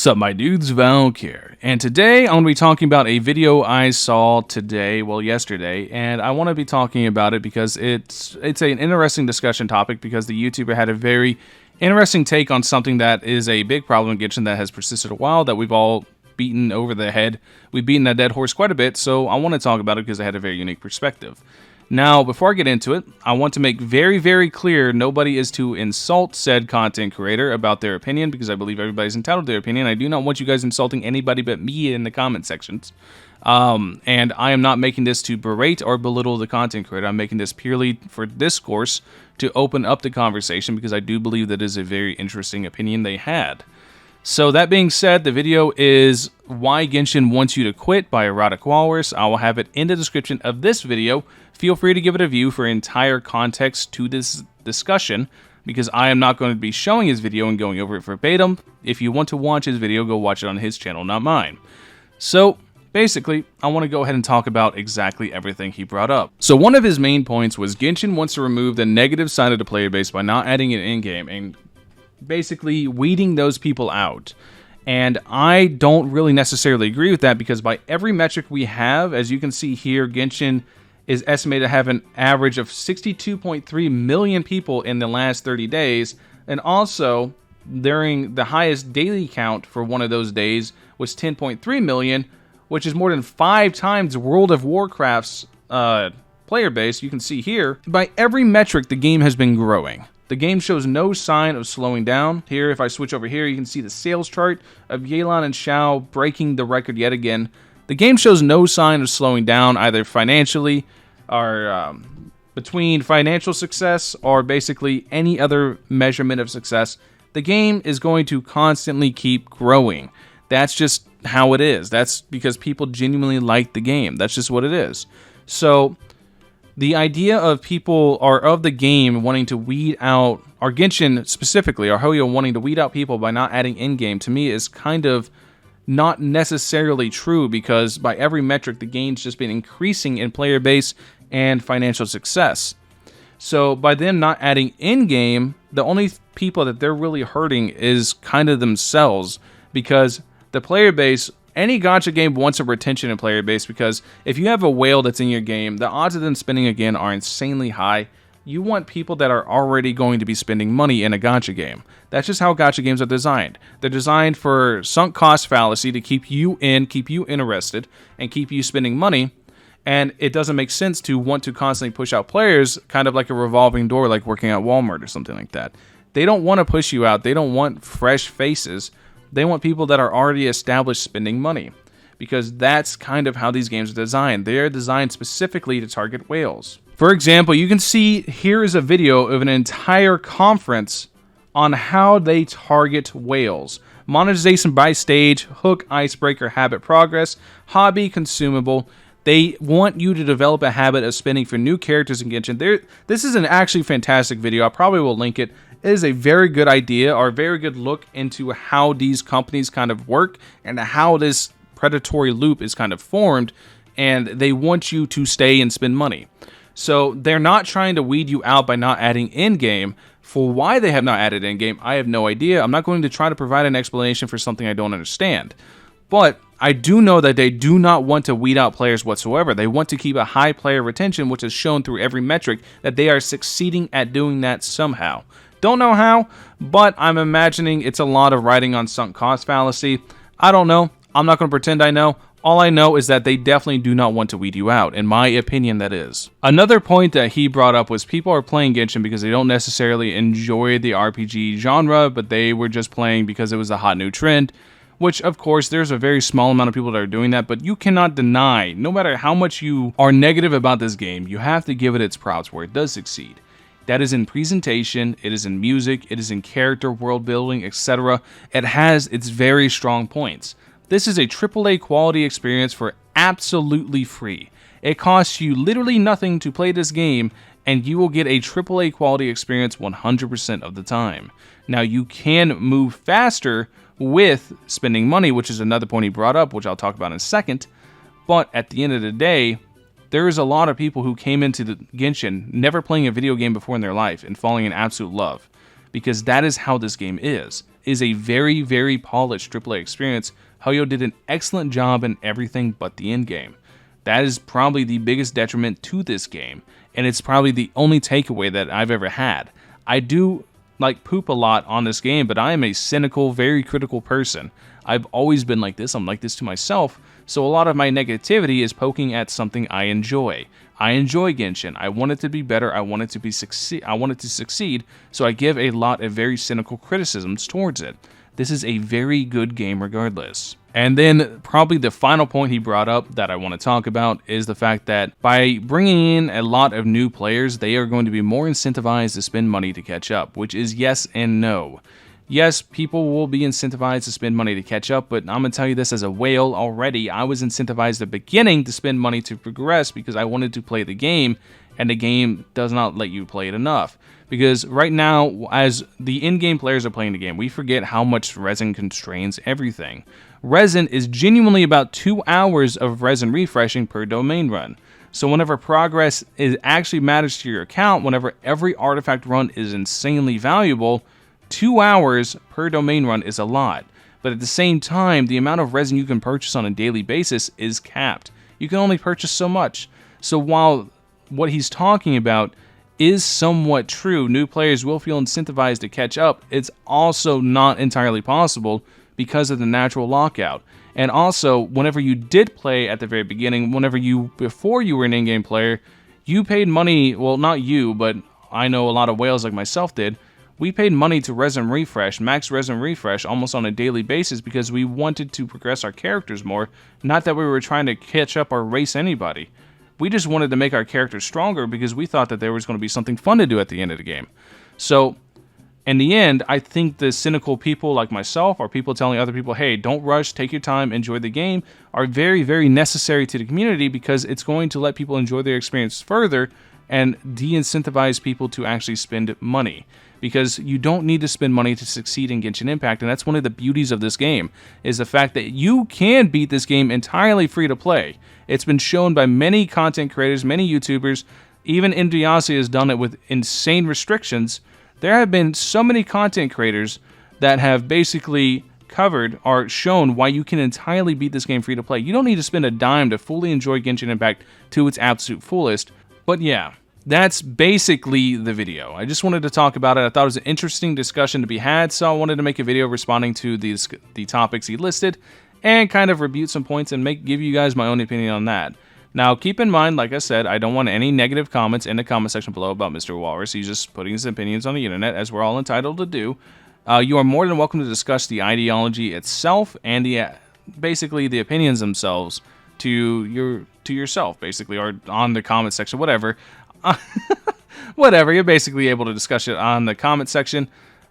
Sup my dudes, Valkyrja, and today I'm going to be talking about a video I saw yesterday, and I want to be talking about it because it's an interesting discussion topic because the YouTuber had a very interesting take on something that is a big problem in Genshin that has persisted a while, that we've all beaten over the head. We've beaten that dead horse quite a bit, so I want to talk about it because it had a very unique perspective. Now, before I get into it, I want to make very, very clear nobody is to insult said content creator about their opinion, because I believe everybody's entitled to their opinion. I do not want you guys insulting anybody but me in the comment sections. And I am not making this to berate or belittle the content creator. I'm making this purely for discourse to open up the conversation, because I do believe that is a very interesting opinion they had. So that being said, the video is Why Genshin Wants You to Quit by EroticWalrus. I will have it in the description of this video. Feel free to give it a view for entire context to this discussion, because I am not going to be showing his video and going over it verbatim. If you want to watch his video, go watch it on his channel, not mine. So basically, I want to go ahead and talk about exactly everything he brought up. So one of his main points was Genshin wants to remove the negative side of the player base by not adding it in-game and basically weeding those people out. And I don't really necessarily agree with that, because by every metric we have, as you can see here, Genshin is estimated to have an average of 62.3 million people in the last 30 days. And also, during the highest daily count for one of those days was 10.3 million, which is more than 5 times World of Warcraft's player base. You can see here, by every metric, the game has been growing. The game shows no sign of slowing down. Here, if I switch over here, you can see the sales chart of Yelan and Xiao breaking the record yet again. The game shows no sign of slowing down, either financially or between financial success or basically any other measurement of success. The game is going to constantly keep growing. That's just how it is. That's because people genuinely like the game. That's just what it is. So the idea of people, or of the game, wanting to weed out, or Genshin specifically, or Hoyo wanting to weed out people by not adding in-game, to me is kind of not necessarily true, because by every metric, the game's just been increasing in player base and financial success. So by them not adding in-game, the only people that they're really hurting is kind of themselves, because the player base, any gacha game wants a retention in player base, because if you have a whale that's in your game, the odds of them spending again are insanely high. You want people that are already going to be spending money in a gacha game. That's just how gacha games are designed. They're designed for sunk cost fallacy, to keep you in, keep you interested, and keep you spending money. And it doesn't make sense to want to constantly push out players, kind of like a revolving door, like working at Walmart or something like that. They don't want to push you out. They don't want fresh faces. They want people that are already established spending money, because that's kind of how these games are designed. They are designed specifically to target whales. For example, you can see here is a video of an entire conference on how they target whales. Monetization by stage, hook, icebreaker, habit progress, hobby, consumable. They want you to develop a habit of spending for new characters in Genshin. This is an actually fantastic video. I probably will link it. It is a very good idea, or a very good look into how these companies kind of work and how this predatory loop is kind of formed, and they want you to stay and spend money. So they're not trying to weed you out by not adding in-game. For why they have not added in-game, I have no idea. I'm not going to try to provide an explanation for something I don't understand. But I do know that they do not want to weed out players whatsoever. They want to keep a high player retention, which is shown through every metric that they are succeeding at doing that somehow. Don't know how, but I'm imagining it's a lot of riding on sunk cost fallacy. I don't know. I'm not going to pretend I know. All I know is that they definitely do not want to weed you out, in my opinion, that is. Another point that he brought up was people are playing Genshin because they don't necessarily enjoy the RPG genre, but they were just playing because it was a hot new trend, which, of course, there's a very small amount of people that are doing that, but you cannot deny, no matter how much you are negative about this game, you have to give it its props where it does succeed. That is in presentation, it is in music, it is in character, world building, etc. It has its very strong points. This is a AAA quality experience for absolutely free. It costs you literally nothing to play this game, and you will get a AAA quality experience 100% of the time. Now, you can move faster with spending money, which is another point he brought up, which I'll talk about in a second. But at the end of the day, there is a lot of people who came into the Genshin never playing a video game before in their life and falling in absolute love, because that is how this game is. is a very, very polished AAA experience, Hoyo did an excellent job in everything but the end game. That is probably the biggest detriment to this game, and it's probably the only takeaway that I've ever had. I do poop a lot on this game, but I am a cynical, very critical person. I've always been like this. I'm like this to myself. So a lot of my negativity is poking at something I enjoy. I enjoy Genshin. I want it to be better. I want it to succeed. So I give a lot of very cynical criticisms towards it. This is a very good game regardless. And then probably the final point he brought up that I want to talk about is the fact that by bringing in a lot of new players, they are going to be more incentivized to spend money to catch up, which is yes and no. Yes, people will be incentivized to spend money to catch up, but I'm going to tell you this as a whale already. I was incentivized at the beginning to spend money to progress because I wanted to play the game, and the game does not let you play it enough. Because right now, as the in-game players are playing the game, we forget how much resin constrains everything. Resin is genuinely about 2 hours of resin refreshing per domain run. So whenever progress actually matters to your account, whenever every artifact run is insanely valuable, 2 hours per domain run is a lot. But at the same time, the amount of resin you can purchase on a daily basis is capped. You can only purchase so much. So while what he's talking about is somewhat true, new players will feel incentivized to catch up, it's also not entirely possible because of the natural lockout. And also, whenever you did play at the very beginning, before you were an in-game player, you paid money, well, not you, but I know a lot of whales like myself did. We paid money to resin refresh, max resin refresh, almost on a daily basis because we wanted to progress our characters more, not that we were trying to catch up or race anybody. We just wanted to make our characters stronger because we thought that there was going to be something fun to do at the end of the game. So, in the end, I think the cynical people like myself, or people telling other people, hey, don't rush, take your time, enjoy the game, are very, very necessary to the community because it's going to let people enjoy their experience further and de-incentivize people to actually spend money. Because you don't need to spend money to succeed in Genshin Impact, and that's one of the beauties of this game, is the fact that you can beat this game entirely free to play. It's been shown by many content creators, many YouTubers, even Indiasi has done it with insane restrictions. There have been so many content creators that have basically covered or shown why you can entirely beat this game free to play. You don't need to spend a dime to fully enjoy Genshin Impact to its absolute fullest. But yeah, that's basically the video. I just wanted to talk about it. I thought it was an interesting discussion to be had, so I wanted to make a video responding to the topics he listed and kind of rebut some points and give you guys my own opinion on that. Now, keep in mind, like I said, I don't want any negative comments in the comment section below about Mr. Walrus. He's just putting his opinions on the internet, as we're all entitled to do. You are more than welcome to discuss the ideology itself and basically the opinions themselves to yourself, basically, or on the comment section, whatever. Whatever, you're basically able to discuss it on the comment section.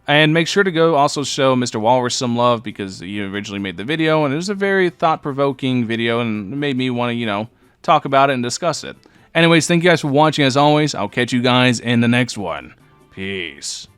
And make sure to go also show Mr. Walrus some love because he originally made the video, and it was a very thought-provoking video, and it made me want to, talk about it and discuss it. Anyways, thank you guys for watching. As always, I'll catch you guys in the next one. Peace.